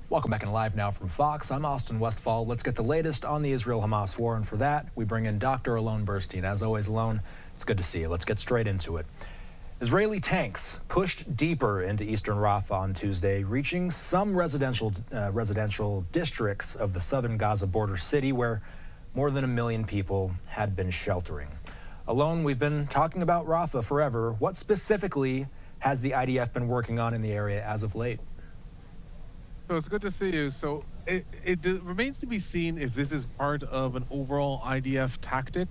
Welcome back in Live Now from Fox. I'm Austin Westfall. Let's get the latest on the Israel-Hamas war, and for that, we bring in Dr. Alon Burstein. As always, Alon, it's good to see you. Let's get straight into it. Israeli tanks pushed deeper into eastern Rafah on Tuesday, reaching some residential districts of the southern Gaza border city where more than 1 million people had been sheltering. Alon, we've been talking about Rafa forever. What specifically has the IDF been working on in the area as of late? So it's good to see you. So it remains to be seen if this is part of an overall IDF tactic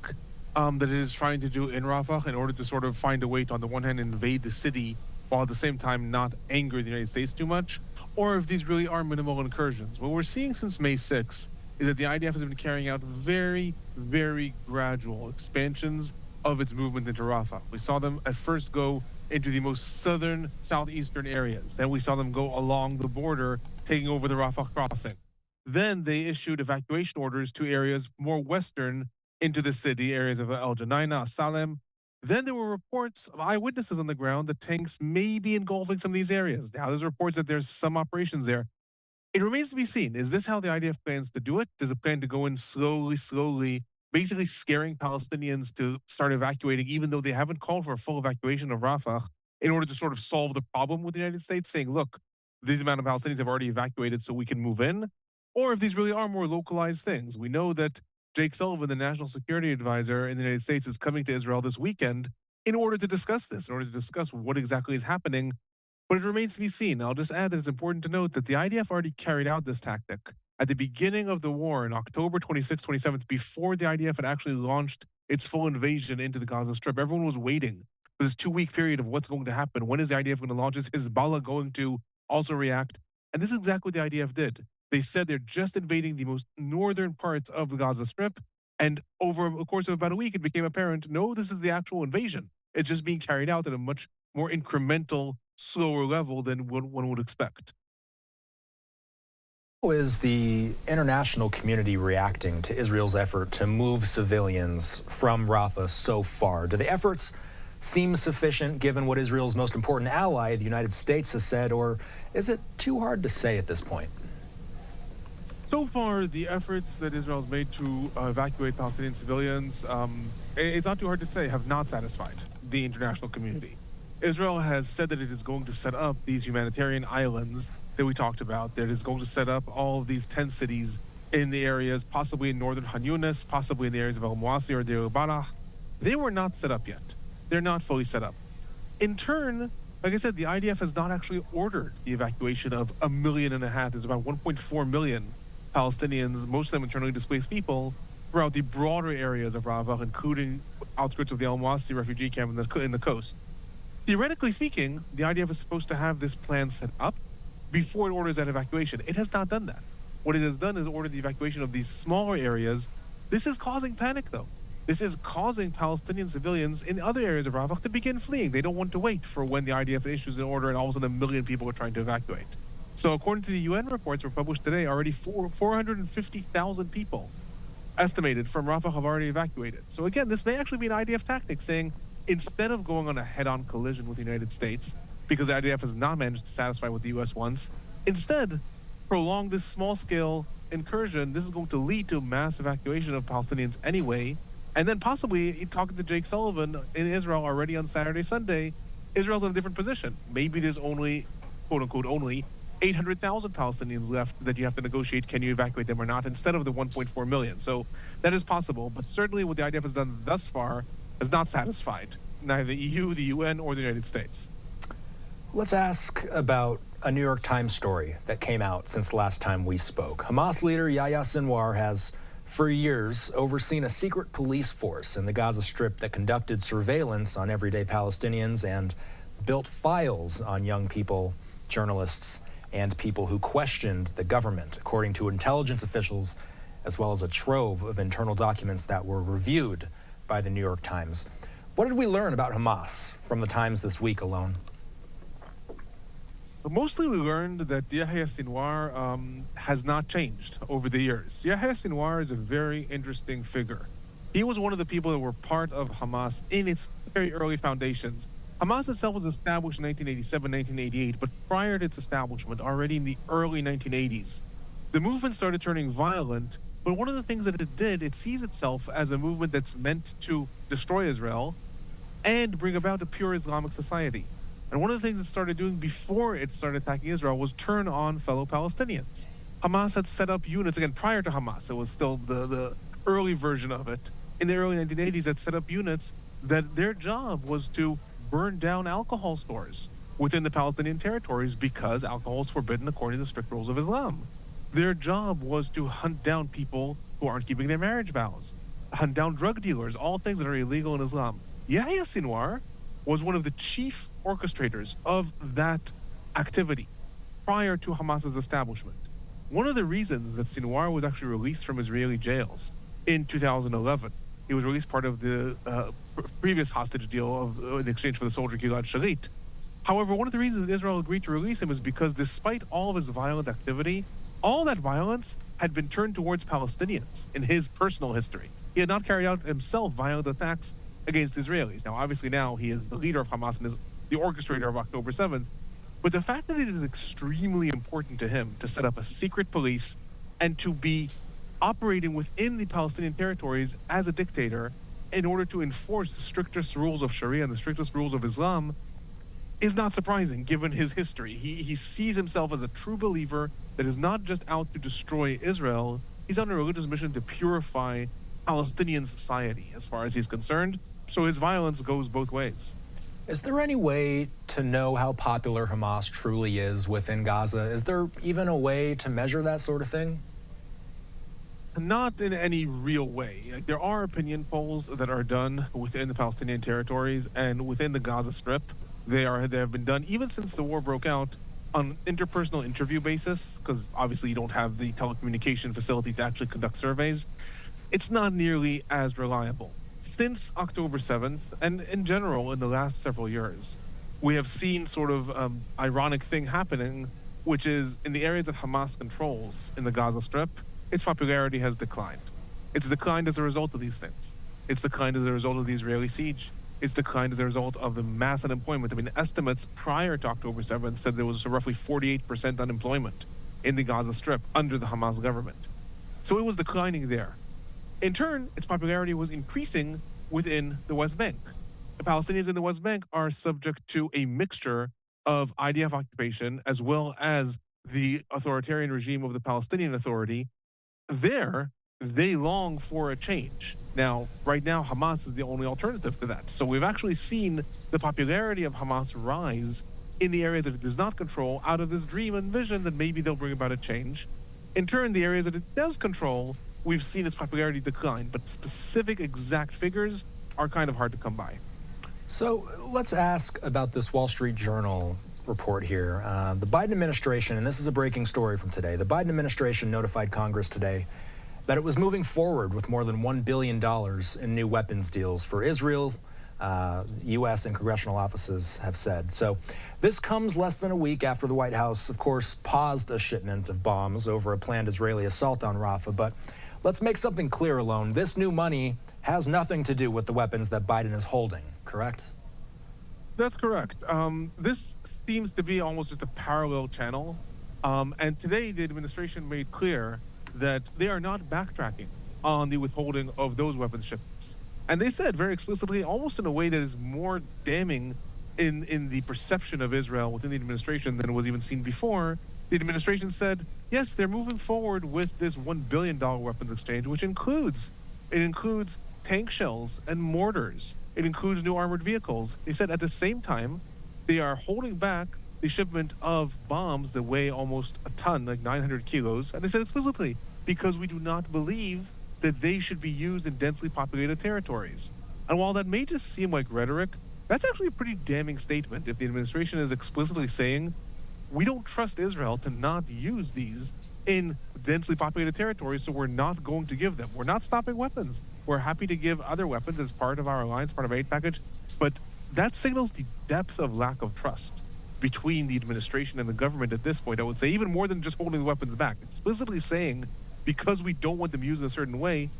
that it is trying to do in Rafah in order to sort of find a way to, on the one hand, invade the city while at the same time not anger the United States too much, or if these really are minimal incursions. What we're seeing since May 6th is that the IDF has been carrying out very, very gradual expansions of its movement into Rafah. We saw them at first go into the most southern, southeastern areas. Then we saw them go along the border, taking over the Rafah crossing. Then they issued evacuation orders to areas more western into the city, areas of El Janaina, Salem. Then there were reports of eyewitnesses on the ground that tanks may be engulfing some of these areas. Now there's reports that there's some operations there. It remains to be seen. Is this how the IDF plans to do it? Does it plan to go in slowly, basically scaring Palestinians to start evacuating, even though they haven't called for a full evacuation of Rafah, in order to sort of solve the problem with the United States, saying, look, these amount of Palestinians have already evacuated so we can move in? Or if these really are more localized things. We know that Jake Sullivan, the national security advisor in the United States, is coming to Israel this weekend in order to discuss this, in order to discuss what exactly is happening. But it remains to be seen. I'll just add that it's important to note that the IDF already carried out this tactic at the beginning of the war in October 26th, 27th, before the IDF had actually launched its full invasion into the Gaza Strip. Everyone was waiting for this 2-week period of what's going to happen. When is the IDF going to launch? Is Hezbollah going to also react? And this is exactly what the IDF did. They said they're just invading the most northern parts of the Gaza Strip. And over the course of about a week, it became apparent, no, this is the actual invasion. It's just being carried out at a much more incremental, slower level than what one would expect. How is the international community reacting to Israel's effort to move civilians from Rafah so far? Do the efforts seem sufficient given what Israel's most important ally, the United States, has said, or is it too hard to say at this point? So far, the efforts that Israel has made to evacuate Palestinian civilians, it's not too hard to say, have not satisfied the international community. Israel has said that it is going to set up these humanitarian islands that we talked about, that it is going to set up all of these 10 cities in the areas, possibly in northern Han Yunis, possibly in the areas of El Mawasi or Deir al-Balah. They were not set up yet. They're not fully set up. In turn, like I said, the IDF has not actually ordered the evacuation of 1.5 million. There's about 1.4 million Palestinians, most of them internally displaced people, throughout the broader areas of Rafah, including outskirts of the El Mawasi refugee camp in the coast. Theoretically speaking, the IDF is supposed to have this plan set up before it orders that evacuation. It has not done that. What it has done is ordered the evacuation of these smaller areas. This is causing panic, though. This is causing Palestinian civilians in other areas of Rafah to begin fleeing. They don't want to wait for when the IDF issues an order and all of a sudden 1 million people are trying to evacuate. So according to the UN reports were published today, already 450,000 people estimated from Rafah have already evacuated. So again, this may actually be an IDF tactic saying, instead of going on a head-on collision with the United States, because the IDF has not managed to satisfy what the U.S. wants, instead prolong this small-scale incursion. This is going to lead to mass evacuation of Palestinians anyway. And then possibly, talking to Jake Sullivan in Israel already on Saturday, Sunday, Israel's in a different position. Maybe there's only, quote-unquote, only 800,000 Palestinians left that you have to negotiate, can you evacuate them or not, instead of the 1.4 million. So that is possible, but certainly what the IDF has done thus far has not satisfied neither the EU, the UN, or the United States. Let's ask about a New York Times story that came out since the last time we spoke. Hamas leader Yahya Sinwar has, for years, overseen a secret police force in the Gaza Strip that conducted surveillance on everyday Palestinians and built files on young people, journalists, and people who questioned the government, according to intelligence officials, as well as a trove of internal documents that were reviewed by the New York Times. What did we learn about Hamas from the Times this week alone? Mostly we learned that Yahya Sinwar has not changed over the years. Yahya Sinwar is a very interesting figure. He was one of the people that were part of Hamas in its very early foundations. Hamas itself was established in 1987, 1988, but prior to its establishment, already in the early 1980s, the movement started turning violent. But one of the things that it did, it sees itself as a movement that's meant to destroy Israel and bring about a pure Islamic society. And one of the things it started doing before it started attacking Israel was turn on fellow Palestinians. Hamas had set up units, again, prior to Hamas, it was still the early version of it. In the early 1980s, it set up units that their job was to burn down alcohol stores within the Palestinian territories because alcohol is forbidden according to the strict rules of Islam. Their job was to hunt down people who aren't keeping their marriage vows, hunt down drug dealers, all things that are illegal in Islam. Yahya Sinwar was one of the chief orchestrators of that activity prior to Hamas's establishment. One of the reasons that Sinwar was actually released from Israeli jails in 2011, he was released part of the previous hostage deal in exchange for the soldier Gilad Shalit. However, one of the reasons that Israel agreed to release him is because despite all of his violent activity, all that violence had been turned towards Palestinians in his personal history. He had not carried out himself violent attacks against Israelis. Now, obviously now he is the leader of Hamas and is the orchestrator of October 7th. But the fact that it is extremely important to him to set up a secret police and to be operating within the Palestinian territories as a dictator in order to enforce the strictest rules of Sharia and the strictest rules of Islam is not surprising given his history. He sees himself as a true believer that is not just out to destroy Israel. He's on a religious mission to purify Palestinian society as far as he's concerned. So his violence goes both ways. Is there any way to know how popular Hamas truly is within Gaza? Is there even a way to measure that sort of thing? Not in any real way. There are opinion polls that are done within the Palestinian territories and within the Gaza Strip. They have been done even since the war broke out on interpersonal interview basis, because obviously you don't have the telecommunication facility to actually conduct surveys. It's not nearly as reliable. Since October 7th, and in general in the last several years, we have seen sort of ironic thing happening, which is in the areas that Hamas controls in the Gaza Strip, its popularity has declined. It's declined as a result of these things. It's declined as a result of the Israeli siege. It's declined as a result of the mass unemployment. I mean, estimates prior to October 7th said there was roughly 48% unemployment in the Gaza Strip under the Hamas government. So it was declining there. In turn, its popularity was increasing within the West Bank. The Palestinians in the West Bank are subject to a mixture of IDF occupation as well as the authoritarian regime of the Palestinian Authority. There, they long for a change. Now, right now, Hamas is the only alternative to that. So we've actually seen the popularity of Hamas rise in the areas that it does not control out of this dream and vision that maybe they'll bring about a change. In turn, the areas that it does control, we've seen its popularity decline, but specific exact figures are kind of hard to come by. So let's ask about this Wall Street Journal report here. The Biden administration, and this is a breaking story from today, the Biden administration notified Congress today that it was moving forward with more than $1 billion in new weapons deals for Israel. U.S. and congressional offices have said. So this comes less than a week after the White House, of course, paused a shipment of bombs over a planned Israeli assault on Rafah. But let's make something clear, Alon. This new money has nothing to do with the weapons that Biden is holding, correct? That's correct. This seems to be almost just a parallel channel. And today, the administration made clear that they are not backtracking on the withholding of those weapons shipments. And they said very explicitly, almost in a way that is more damning in the perception of Israel within the administration than was even seen before. The administration said, yes, they're moving forward with this $1 billion weapons exchange, which includes tank shells and mortars. It includes new armored vehicles. They said at the same time, they are holding back the shipment of bombs that weigh almost a ton, like 900 kilos. And they said explicitly, because we do not believe that they should be used in densely populated territories. And while that may just seem like rhetoric, that's actually a pretty damning statement if the administration is explicitly saying, we don't trust Israel to not use these in densely populated territories, so we're not going to give them. We're not stopping weapons. We're happy to give other weapons as part of our alliance, part of our aid package, but that signals the depth of lack of trust between the administration and the government at this point. I would say even more than just holding the weapons back, explicitly saying, because we don't want them used in a certain way,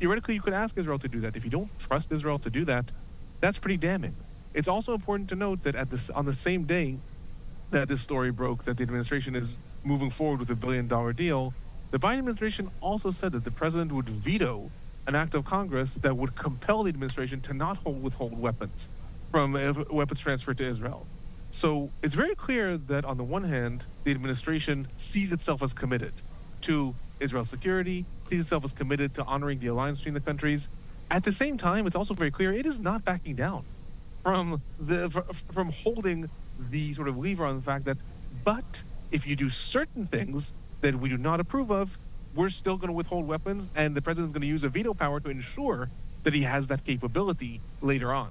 theoretically you could ask Israel to do that. If you don't trust Israel to do that, that's pretty damning. It's also important to note that on the same day that this story broke, that the administration is moving forward with a $1 billion deal, the Biden administration also said that the president would veto an act of Congress that would compel the administration to not withhold weapons from weapons transferred to Israel. So it's very clear that on the one hand, the administration sees itself as committed to Israel's security, sees itself as committed to honoring the alliance between the countries. At the same time, it's also very clear it is not backing down from holding the sort of lever on the fact that, but if you do certain things that we do not approve of, we're still going to withhold weapons, and the president's going to use a veto power to ensure that he has that capability later on.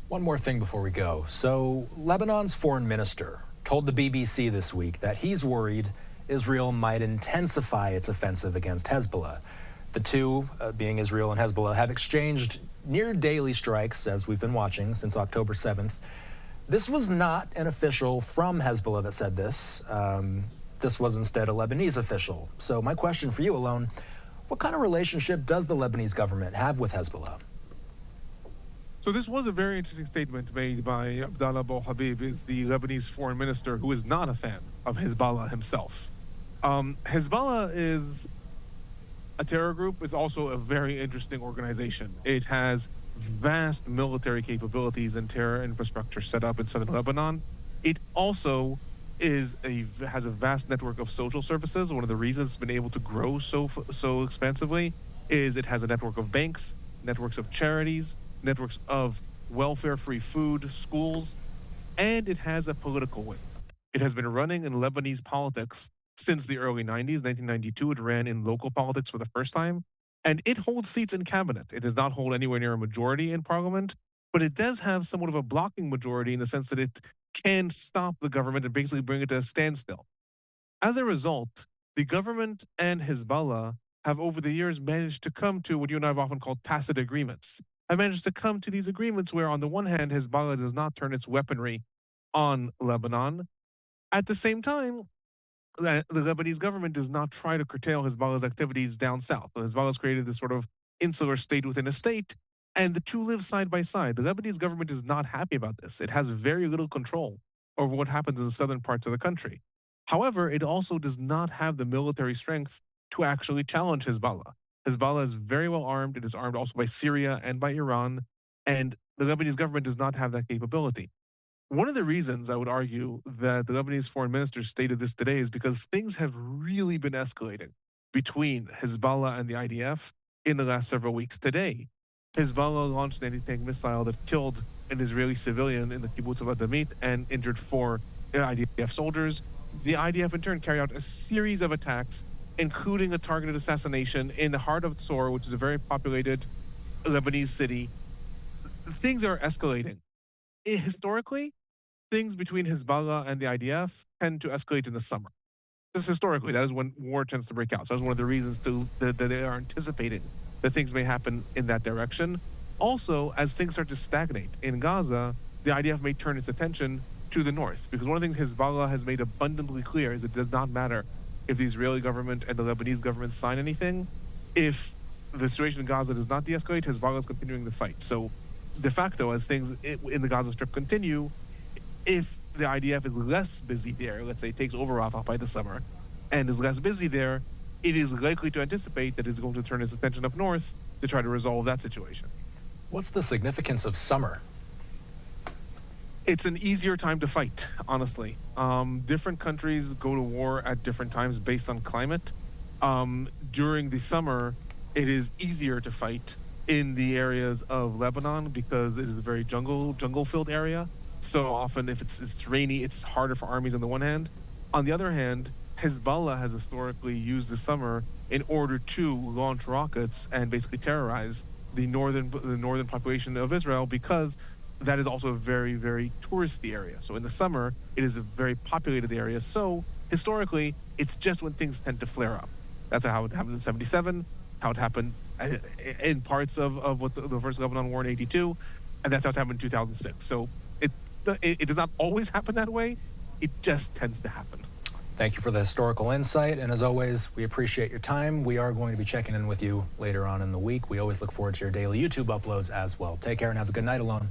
One more thing before we go. So Lebanon's foreign minister told the BBC this week that he's worried Israel might intensify its offensive against Hezbollah. The two, being Israel and Hezbollah, have exchanged near daily strikes, as we've been watching since October 7th. This was not an official from Hezbollah that said this. This was instead a Lebanese official. So my question for you, Alon, what kind of relationship does the Lebanese government have with Hezbollah? So this was a very interesting statement made by Abdallah Abu Habib, is the Lebanese foreign minister, who is not a fan of Hezbollah himself. Hezbollah is a terror group. It's also a very interesting organization. It has vast military capabilities and terror infrastructure set up in southern Lebanon. It also has a vast network of social services. One of the reasons it's been able to grow so expansively is it has a network of banks, networks of charities, networks of welfare-free food, schools, and it has a political wing. It has been running in Lebanese politics since the early 90s. 1992, it ran in local politics for the first time, and it holds seats in cabinet. It does not hold anywhere near a majority in parliament, but it does have somewhat of a blocking majority in the sense that it can stop the government and basically bring it to a standstill. As a result, the government and Hezbollah have over the years managed to come to what you and I have often called tacit agreements. Have managed to come to these agreements where, on the one hand, Hezbollah does not turn its weaponry on Lebanon. At the same time, the Lebanese government does not try to curtail Hezbollah's activities down south. Hezbollah has created this sort of insular state within a state, and the two live side by side. The Lebanese government is not happy about this. It has very little control over what happens in the southern parts of the country. However, it also does not have the military strength to actually challenge Hezbollah. Hezbollah is very well armed. It is armed also by Syria and by Iran, and the Lebanese government does not have that capability. One of the reasons I would argue that the Lebanese foreign minister stated this today is because things have really been escalating between Hezbollah and the IDF in the last several weeks. Today, Hezbollah launched an anti-tank missile that killed an Israeli civilian in the kibbutz of Adamit and injured 4 IDF soldiers. The IDF in turn carried out a series of attacks, including a targeted assassination in the heart of Tzor, which is a very populated Lebanese city. Things are escalating. Historically, things between Hezbollah and the IDF tend to escalate in the summer. Just historically, that is when war tends to break out. So that's one of the reasons that they are anticipating that things may happen in that direction. Also, as things start to stagnate in Gaza, the IDF may turn its attention to the north, because one of the things Hezbollah has made abundantly clear is it does not matter if the Israeli government and the Lebanese government sign anything. If the situation in Gaza does not de-escalate, Hezbollah is continuing the fight. So de facto, as things in the Gaza Strip continue, if the IDF is less busy there, let's say takes over Rafah by the summer, and is less busy there, it is likely to anticipate that it's going to turn its attention up north to try to resolve that situation. What's the significance of summer? It's an easier time to fight, honestly. Different countries go to war at different times based on climate. During the summer, it is easier to fight in the areas of Lebanon because it is a very jungle-filled area. So often, if it's rainy, it's harder for armies on the one hand. On the other hand, Hezbollah has historically used the summer in order to launch rockets and basically terrorize the northern population of Israel, because that is also a very, very touristy area. So in the summer, it is a very populated area. So historically, it's just when things tend to flare up. That's how it happened in 77, how it happened in parts of what the first Lebanon war in 82, and that's how it happened in 2006. So it does not always happen that way. It just tends to happen. Thank you for the historical insight, and as always, we appreciate your time. We are going to be checking in with you later on in the week. We always look forward to your daily YouTube uploads as well. Take care and have a good night, Alon.